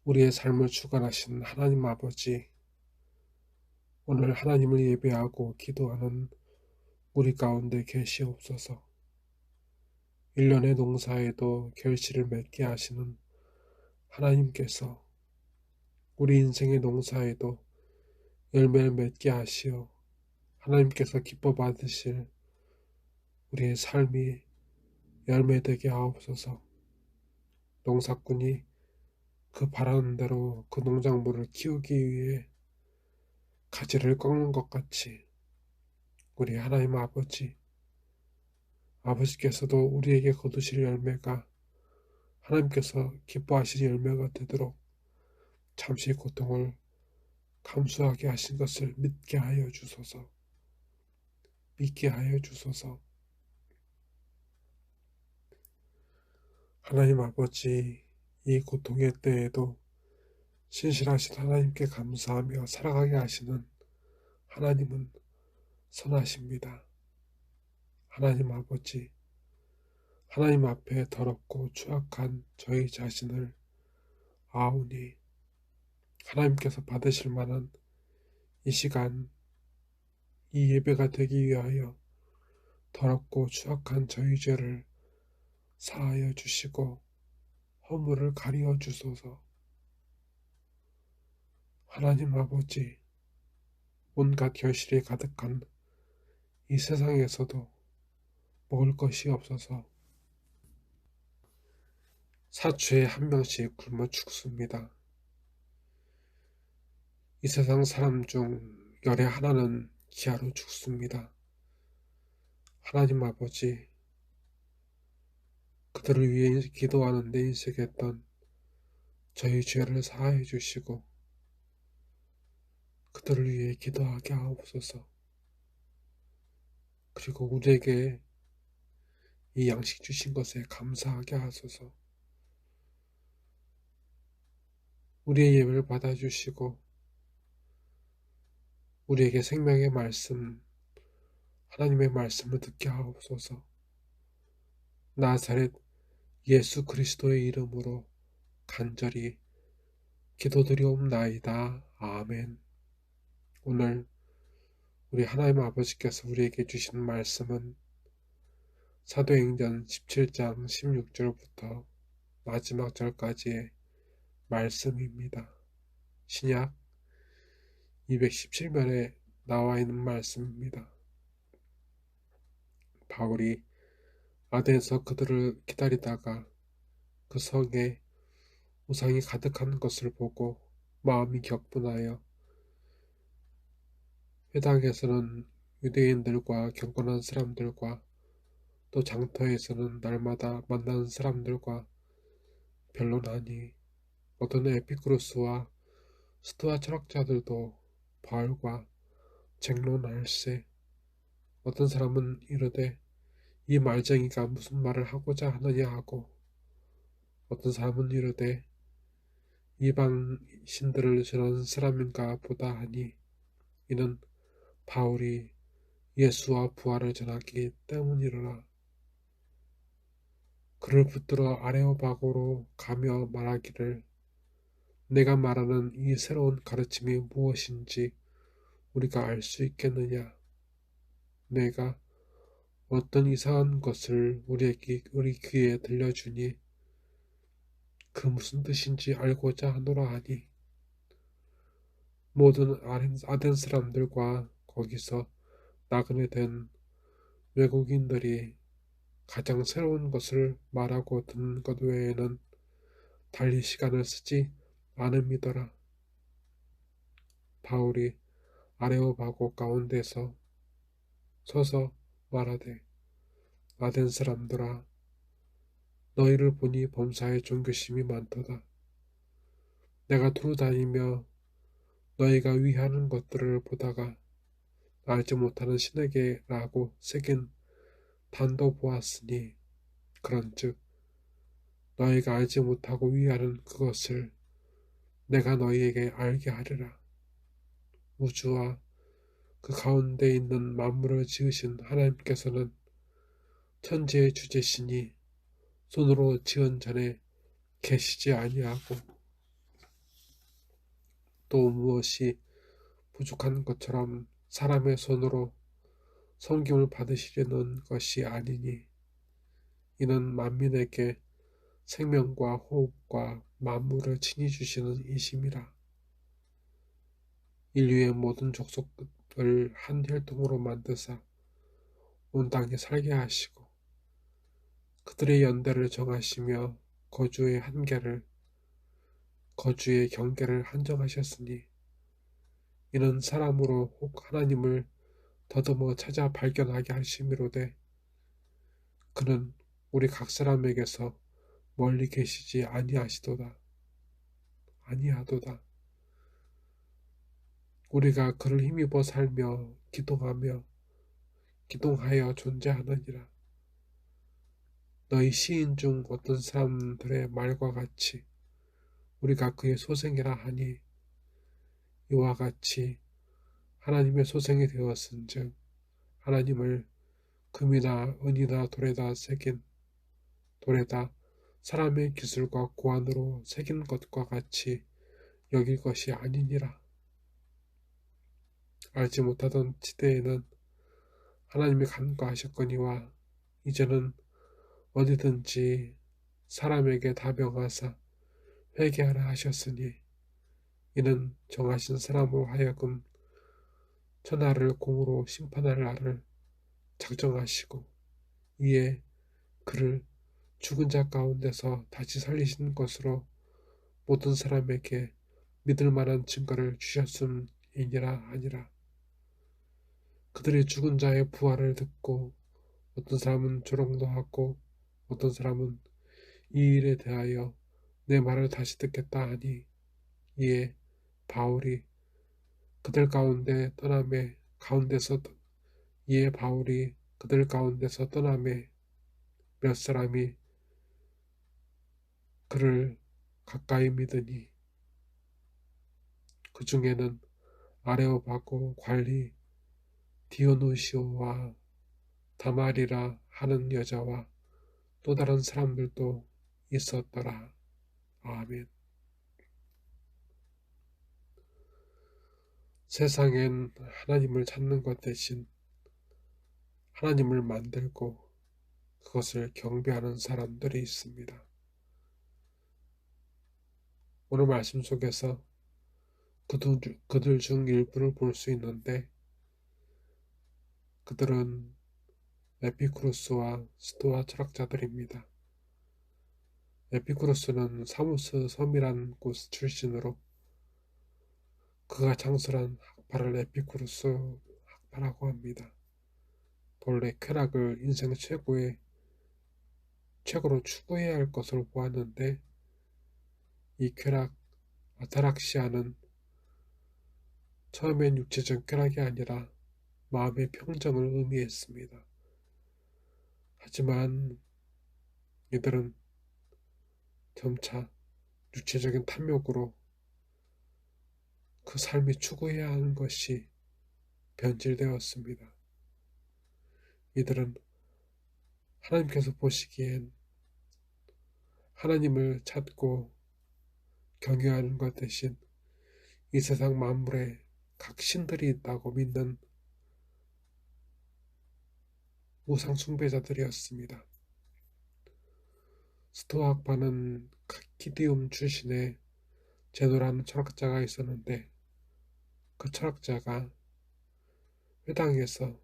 우리의 삶을 주관하신 하나님 아버지, 오늘 하나님을 예배하고 기도하는 우리 가운데 계시옵소서. 일년의 농사에도 결실을 맺게 하시는 하나님께서 우리 인생의 농사에도 열매를 맺게 하시어 하나님께서 기뻐 받으실 우리의 삶이 열매되게 하옵소서. 농사꾼이 그 바라는 대로 그 농작물을 키우기 위해 가지를 꺾는 것 같이 우리 하나님 아버지께서도 우리에게 거두실 열매가 하나님께서 기뻐하실 열매가 되도록 잠시 고통을 감수하게 하신 것을 믿게 하여 주소서. 믿게 하여 주소서. 하나님 아버지, 이 고통의 때에도 신실하신 하나님께 감사하며 살아가게 하시는 하나님은 선하십니다. 하나님 아버지, 하나님 앞에 더럽고 추악한 저희 자신을 아오니 하나님께서 받으실 만한 이 시간, 이 예배가 되기 위하여 더럽고 추악한 저희 죄를 사하여 주시고 허물을 가리어 주소서. 하나님 아버지, 온갖 결실이 가득한 이 세상에서도 먹을 것이 없어서 사추에 한 명씩 굶어 죽습니다. 이 세상 사람 중 열의 하나는 기아로 죽습니다. 하나님 아버지, 그들을 위해 기도하는 데 인색했던 저희 죄를 사하여 주시고 그들을 위해 기도하게 하옵소서. 그리고 우리에게 이 양식 주신 것에 감사하게 하소서. 우리의 예배를 받아주시고 우리에게 생명의 말씀, 하나님의 말씀을 듣게 하옵소서. 나사렛 예수 그리스도의 이름으로 간절히 기도드리옵나이다. 아멘. 오늘 우리 하나님 아버지께서 우리에게 주신 말씀은 사도행전 17장 16절부터 마지막 절까지의 말씀입니다. 신약 217면에 나와 있는 말씀입니다. 바울이 아덴에서 그들을 기다리다가 그 성에 우상이 가득한 것을 보고 마음이 격분하여 회당에서는 유대인들과 경건한 사람들과 또 장터에서는 날마다 만나는 사람들과 변론하니 어떤 에피쿠로스와 스토아 철학자들도 바울과 쟁론할세. 어떤 사람은 이르되 이 말쟁이가 무슨 말을 하고자 하느냐 하고 어떤 사람은 이르되 이방 신들을 전하는 사람인가 보다 하니 이는 바울이 예수와 부활을 전하기 때문이로라. 그를 붙들어 아레오바고로 가며 말하기를 내가 말하는 이 새로운 가르침이 무엇인지 우리가 알 수 있겠느냐. 내가 어떤 이상한 것을 우리 귀에 들려주니 그 무슨 뜻인지 알고자 하노라 하니 모든 아덴 사람들과 거기서 나그네 된 외국인들이 가장 새로운 것을 말하고 듣는 것 외에는 달리 시간을 쓰지 않음이더라. 바울이 아레오바고 가운데서 서서 말하되 아덴 사람들아 너희를 보니 범사에 종교심이 많도다. 내가 두루 다니며 너희가 위하는 것들을 보다가 알지 못하는 신에게라고 새긴 단도 보았으니 그런즉 너희가 알지 못하고 위하는 그것을 내가 너희에게 알게 하리라. 우주와 그 가운데 있는 만물을 지으신 하나님께서는 천지의 주제시니 손으로 지은 전에 계시지 아니하고 또 무엇이 부족한 것처럼 사람의 손으로 섬김을 받으시려는 것이 아니니 이는 만민에게 생명과 호흡과 만물을 친히 주시는 이심이라. 인류의 모든 족속을 한 혈통으로 만드사 온 땅에 살게 하시고 그들의 연대를 정하시며 거주의 경계를 한정하셨으니 이는 사람으로 혹 하나님을 더듬어 찾아 발견하게 하심이로되 그는 우리 각 사람에게서 멀리 계시지 아니하도다. 우리가 그를 힘입어 살며 기동하여 존재하느니라. 너희 시인 중 어떤 사람들의 말과 같이 우리가 그의 소생이라 하니 이와 같이 하나님의 소생이 되었은즉 하나님을 금이나 은이나 돌에다 사람의 기술과 고안으로 새긴 것과 같이 여길 것이 아니니라. 알지 못하던 시대에는 하나님이 간과하셨거니와 이제는 어디든지 사람에게 다 명하사 회개하라 하셨으니 이는 정하신 사람으로 하여금 천하를 공으로 심판할 날을 작정하시고 이에 그를 죽은 자 가운데서 다시 살리신 것으로 모든 사람에게 믿을 만한 증거를 주셨음이니라 하니라. 그들이 죽은 자의 부활을 듣고 어떤 사람은 조롱도 하고 어떤 사람은 이 일에 대하여 내 말을 다시 듣겠다 하니 이에 바울이 그들 가운데서 떠남에 몇 사람이 그를 가까이 믿으니 그 중에는 아레오바고 관리 디오누시오와 다말이라 하는 여자와 또 다른 사람들도 있었더라. 아멘. 세상엔 하나님을 찾는 것 대신 하나님을 만들고 그것을 경배하는 사람들이 있습니다. 오늘 말씀 속에서 그들 중 일부를 볼 수 있는데 그들은 에피쿠로스와 스토아 철학자들입니다. 에피쿠로스는 사무스 섬이란 곳 출신으로 그가 창설한 학파를 에피쿠로스 학파라고 합니다. 본래 쾌락을 인생 최고로 추구해야 할 것으로 보았는데 이 쾌락 아타락시아는 처음엔 육체적 쾌락이 아니라 마음의 평정을 의미했습니다. 하지만 이들은 점차 육체적인 탐욕으로 그 삶이 추구해야 하는 것이 변질되었습니다. 이들은 하나님께서 보시기엔 하나님을 찾고 경외하는 것 대신 이 세상 만물에 각 신들이 있다고 믿는 우상 숭배자들이었습니다. 스토아 학파는 키디움 출신의 제노라는 철학자가 있었는데 그 철학자가 회당에서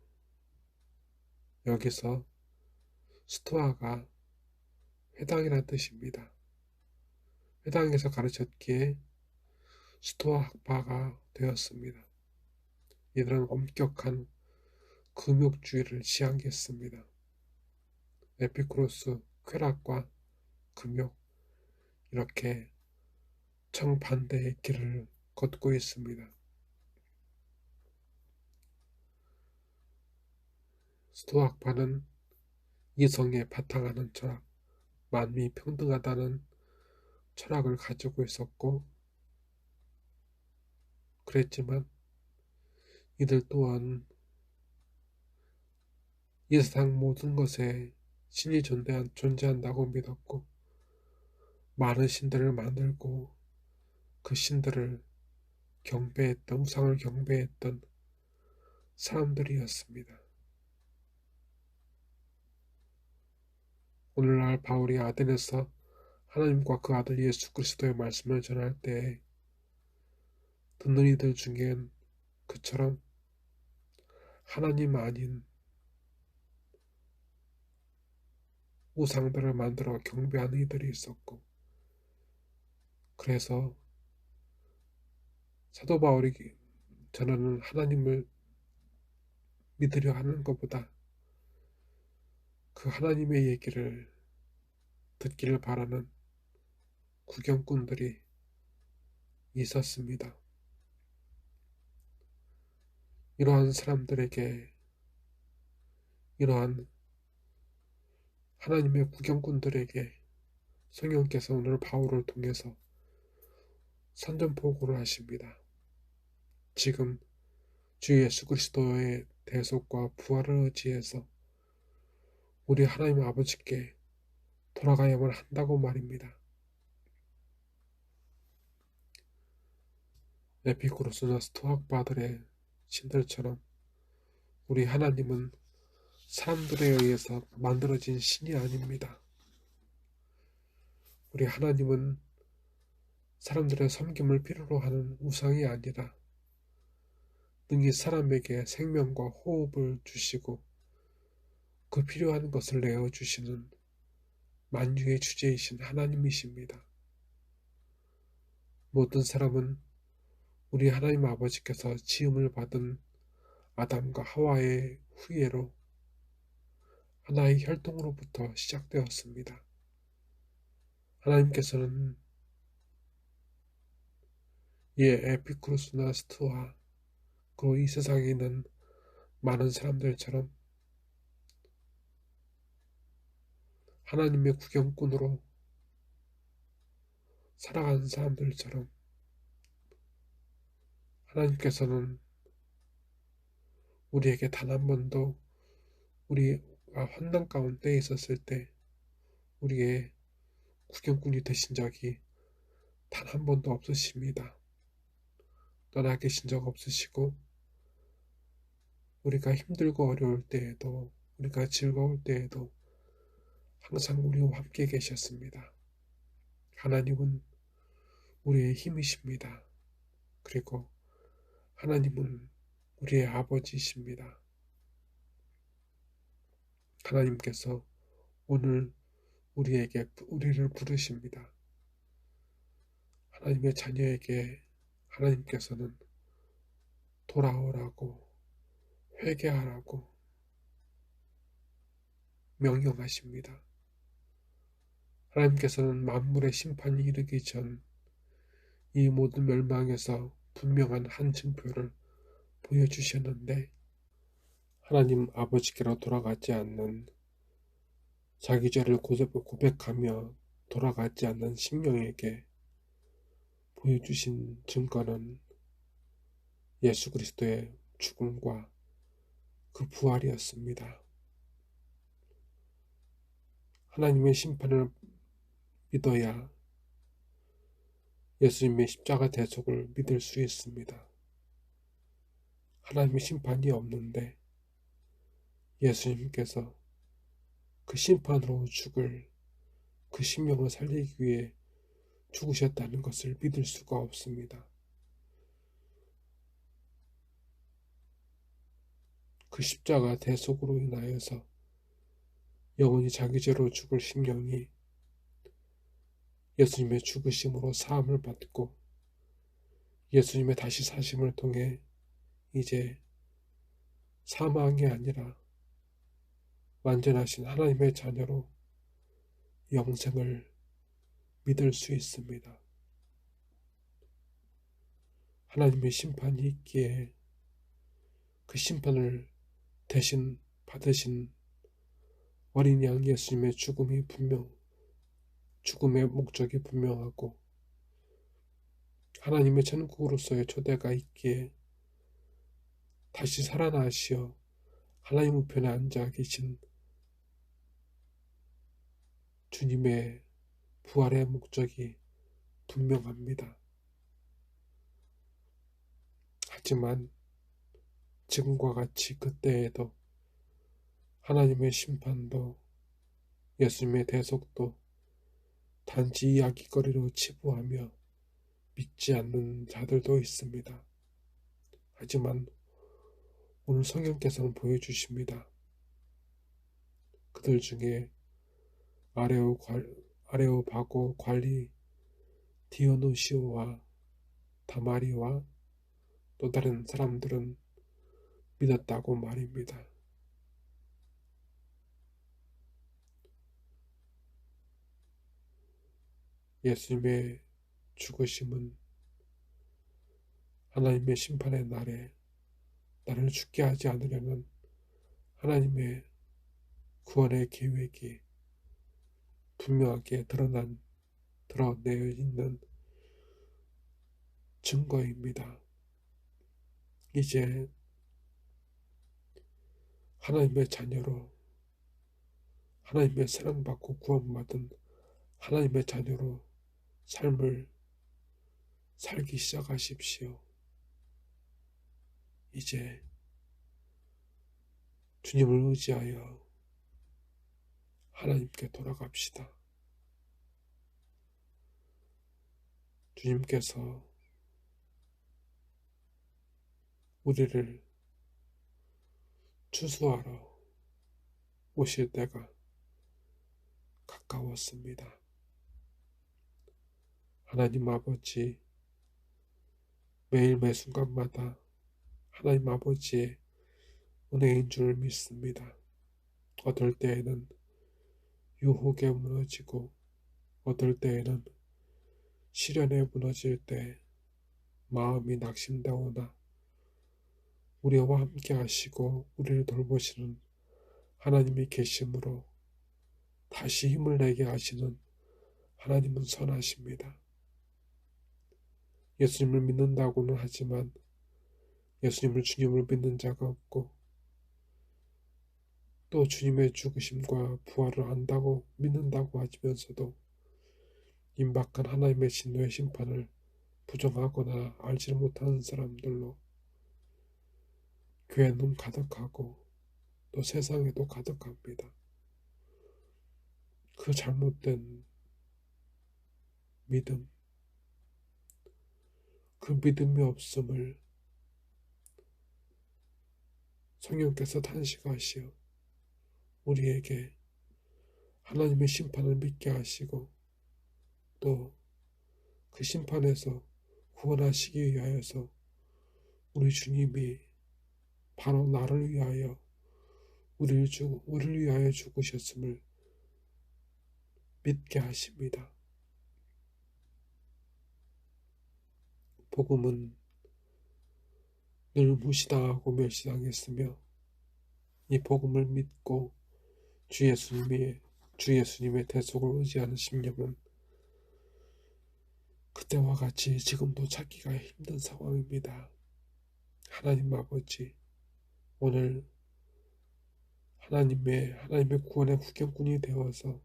여기서 스토아가 회당이라는 뜻입니다. 회당에서 가르쳤기에 스토아 학파가 되었습니다. 이들은 엄격한 금욕주의를 지향했습니다. 에피쿠로스, 쾌락과 금욕 이렇게 정반대의 길을 걷고 있습니다. 스토아 학파는 이성에 바탕하는 철학, 만민이 평등하다는 철학을 가지고 있었고 그랬지만 이들 또한 이 세상 모든 것에 신이 존재한다고 믿었고 많은 신들을 만들고 그 신들을 경배했던, 우상을 경배했던 사람들이었습니다. 오늘날 바울이 아덴에서 하나님과 그 아들 예수 그리스도의 말씀을 전할 때 듣는 이들 중엔 그처럼 하나님 아닌 우상들을 만들어 경배하는 이들이 있었고, 그래서 사도 바울이 저는 하나님을 믿으려 하는 것보다 그 하나님의 얘기를 듣기를 바라는 구경꾼들이 있었습니다. 이러한 사람들에게, 이러한 하나님의 구경꾼들에게 성령께서 오늘 바울을 통해서 선전포고를 하십니다. 지금 주 예수 그리스도의 대속과 부활을 의지해서 우리 하나님 아버지께 돌아가야만 한다고 말입니다. 에피쿠로스나 스토학파들의 신들처럼 우리 하나님은 사람들에 의해서 만들어진 신이 아닙니다. 우리 하나님은 사람들의 섬김을 필요로 하는 우상이 아니라 능히 사람에게 생명과 호흡을 주시고 그 필요한 것을 내어주시는 만유의 주제이신 하나님이십니다. 모든 사람은 우리 하나님 아버지께서 지음을 받은 아담과 하와의 후예로 하나의 혈통으로부터 시작되었습니다. 하나님께서는 에피쿠로스나 스토아 그리고 이 세상에 있는 많은 사람들처럼 하나님의 구경꾼으로 살아가는 사람들처럼 하나님께서는 우리에게 단 한 번도 우리가 환난 가운데 있었을 때 우리의 구경꾼이 되신 적이 단 한 번도 없으십니다. 떠나 계신 적 없으시고 우리가 힘들고 어려울 때에도 우리가 즐거울 때에도 항상 우리와 함께 계셨습니다. 하나님은 우리의 힘이십니다. 그리고 하나님은 우리의 아버지이십니다. 하나님께서 오늘 우리를 부르십니다. 하나님의 자녀에게 하나님께서는 돌아오라고 회개하라고 명령하십니다. 하나님께서는 만물의 심판이 이르기 전 이 모든 멸망에서 분명한 한 징표를 보여주셨는데 하나님 아버지께로 돌아가지 않는 자기 죄를 고백하며 돌아가지 않는 심령에게 보여주신 증거는 예수 그리스도의 죽음과 그 부활이었습니다. 하나님의 심판을 믿어야 예수님의 십자가 대속을 믿을 수 있습니다. 하나님의 심판이 없는데 예수님께서 그 심판으로 죽을 그 심령을 살리기 위해 죽으셨다는 것을 믿을 수가 없습니다. 그 십자가 대속으로 인하여서 영원히 자기 죄로 죽을 심령이 예수님의 죽으심으로 사함을 받고 예수님의 다시 사심을 통해 이제 사망이 아니라 완전하신 하나님의 자녀로 영생을 믿을 수 있습니다. 하나님의 심판이 있기에 그 심판을 대신 받으신 어린 양 예수님의 죽음의 목적이 분명하고 하나님의 천국으로서의 초대가 있기에 다시 살아나시어 하나님 우편에 앉아 계신 주님의 부활의 목적이 분명합니다. 하지만 지금과 같이 그때에도 하나님의 심판도 예수님의 대속도 단지 이야기거리로 치부하며 믿지 않는 자들도 있습니다. 하지만 오늘 성령께서는 보여주십니다. 그들 중에 아레오바고 관리 디오노시오와 다마리와 또 다른 사람들은 믿었다고 말입니다. 예수님의 죽으심은 하나님의 심판의 날에 나를 죽게 하지 않으려는 하나님의 구원의 계획이 분명하게 드러내어 있는 증거입니다. 이제 하나님의 자녀로 하나님의 사랑받고 구원받은 하나님의 자녀로 삶을 살기 시작하십시오. 이제 주님을 의지하여 하나님께 돌아갑시다. 주님께서 우리를 추수하러 오실 때가 가까웠습니다. 하나님 아버지, 매일 매 순간마다 하나님 아버지의 은혜인 줄 믿습니다. 어떨 때에는 유혹에 무너지고 어떨 때에는 시련에 무너질 때 마음이 낙심되거나 우리와 함께 하시고 우리를 돌보시는 하나님이 계심으로 다시 힘을 내게 하시는 하나님은 선하십니다. 예수님을 믿는다고는 하지만 예수님을 주님을 믿는 자가 없고 또 주님의 죽으심과 부활을 안다고 믿는다고 하면서도 임박한 하나님의 진노의 심판을 부정하거나 알지 못하는 사람들로 교회는 가득하고 또 세상에도 가득합니다. 그 잘못된 믿음, 그 믿음이 없음을 성령께서 탄식하시어 우리에게 하나님의 심판을 믿게 하시고 또 그 심판에서 구원하시기 위하여서 우리 주님이 바로 나를 위하여 우리를 위하여 죽으셨음을 믿게 하십니다. 복음은 늘 무시당하고 멸시당했으며 이 복음을 믿고 주 예수님의 대속을 의지하는 심령은 그때와 같이 지금도 찾기가 힘든 상황입니다. 하나님 아버지, 오늘 하나님의 구원의 후견꾼이 되어서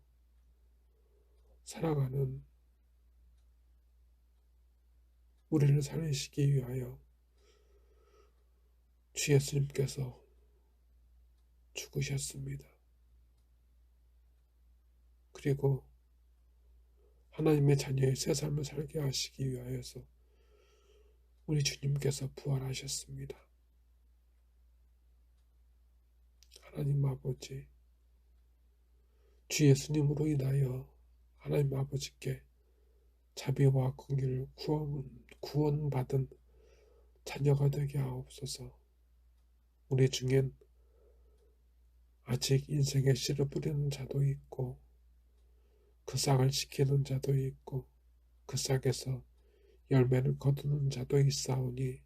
살아가는 우리를 살리시기 위하여 주 예수님께서 죽으셨습니다. 그리고 하나님의 자녀의 새 삶을 살게 하시기 위하여서 우리 주님께서 부활하셨습니다. 하나님 아버지, 주 예수님으로 인하여 하나님 아버지께 자비와 긍휼을 구원받은 자녀가 되게 하옵소서. 우리 중엔 아직 인생의 씨를 뿌리는 자도 있고 그 싹을 지키는 자도 있고 그 싹에서 열매를 거두는 자도 있사오니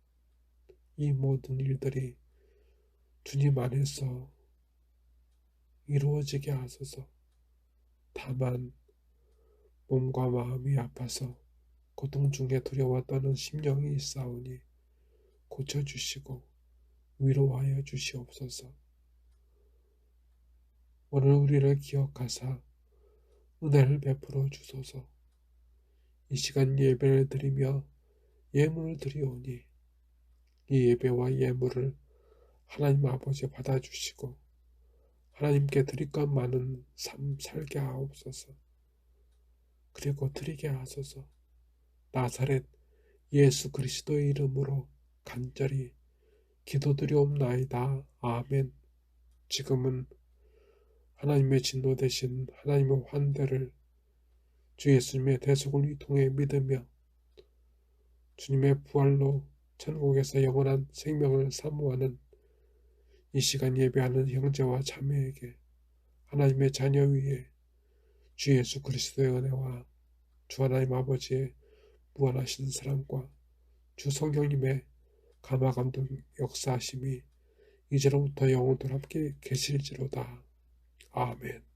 이 모든 일들이 주님 안에서 이루어지게 하소서. 다만 몸과 마음이 아파서 고통 중에 두려워 떠는 심령이 있사오니 고쳐주시고 위로하여 주시옵소서. 오늘 우리를 기억하사 은혜를 베풀어 주소서. 이 시간 예배를 드리며 예물을 드리오니 이 예배와 예물을 하나님 아버지 받아주시고 하나님께 드릴 것 많은 삶 살게 하옵소서. 그리고 드리게 하소서. 나사렛 예수 그리스도의 이름으로 간절히 기도드리옵나이다. 아멘. 지금은 하나님의 진노 대신 하나님의 환대를 주 예수님의 대속을 통해 믿으며 주님의 부활로 천국에서 영원한 생명을 사모하는 이 시간 예배하는 형제와 자매에게 하나님의 자녀 위에 주 예수 그리스도의 은혜와 주 하나님 아버지의 무한하신 사랑과 주 성령님의 감화감동 역사하심이 이제로부터 영원토록 함께 계실지로다. 아멘.